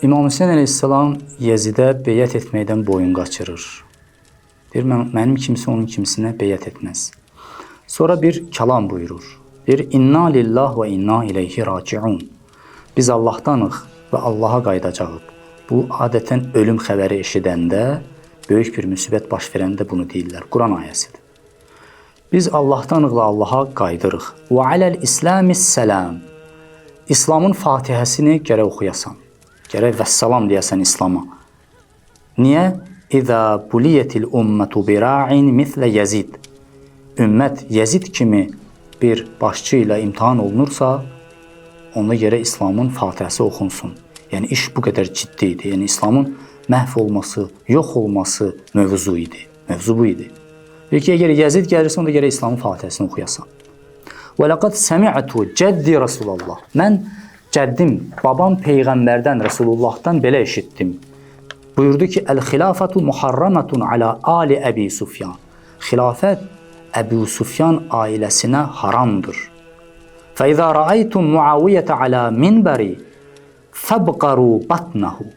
İmam Hüseyin əleyhissalam Yezidə beyət etməkdən boyun qaçırır. Deyir, mənim kimisi onun kimisinə beyət etməz. Sonra bir kəlam buyurur. Deyir, inna lillah və inna ileyhi raciun. Biz Allahdanıq və Allaha qayıdacağıq. Bu, adətən ölüm xəbəri eşidəndə, böyük bir müsibət baş verəndə bunu deyirlər. Quran ayəsidir. Biz Allahdanıq və Allaha qayıdırıq. Və aləl İsləmis sələm. İslamın fatihəsini gərək oxuyasan. Gərək vəssalam deyəsən İslama. Niyə? İzə buliyyətil ümmətu bira'in mislə Yezid. Ümmət Yezid kimi bir başçı ilə imtihan olunursa, onda gərək İslamın fatihəsi oxunsun. Yəni, iş bu qədər ciddi idi. Yəni, İslamın məhv olması, yox olması mövzu idi. Mövzu bu idi. Deyir ki, əgər Yezid gəlirsə, onda gərək İslamın fatihəsini oxuyasan. Və ləqəd səmi'tu cəddi Rasulallah. Mən cəddim, babam Peyğəmbərdən, Rasulullahdan belə eşitdim. Buyurdu ki, əl-xilafətu muharramatun alə ali Əbi Sufyan. Xilafət Əbu Sufyan ailəsinə haramdır. Fəizə rəaytum Muaviyyətə alə minbəri fəbqaru batnahu.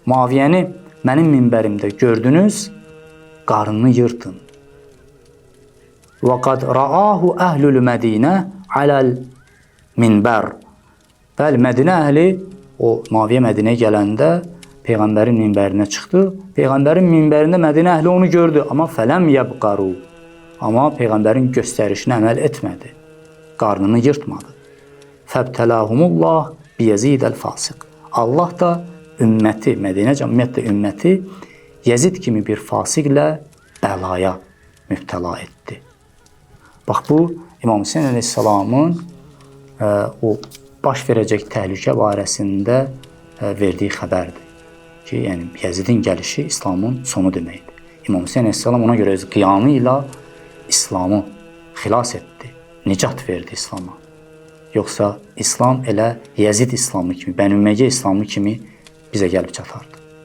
Muaviyyəni mənim minbərimdə gördünüz, qarnını yırtın. Və qad rəahu əhlül Mədinə aləl minbər. Bəli, Mədinə əhli o Muaviyyə Mədinəyə gələndə Peyğəmbərin minbərinə çıxdı. Peyğəmbərin minbərində Mədinə əhli onu gördü. Amma fələm yəbqaru. Amma Peyğəmbərin göstərişinə əməl etmədi. Qarnını yırtmadı. Fəbtəlahumullah biyezid əl-fasiq. Allah da ümməti, Mədinə cəmiyyətdə ümməti Yezid kimi bir fasiqlə bəlaya mübtəla etdi. Bax, bu İmam Hüseyin əleyhissalamın o baş verəcək təhlükə barəsində verdiyi xəbərdir. Ki, yəni Yezidin gəlişi İslamın sonu deməkdir. İmam Hüseyin əleyhissalam ona görə öz qiyamı ilə İslamı xilas etdi, nicat verdi İslama. Yoxsa İslam elə Yezid İslamı kimi, Bəni Ümeyyyə İslamı kimi bizə gəlib çatardı.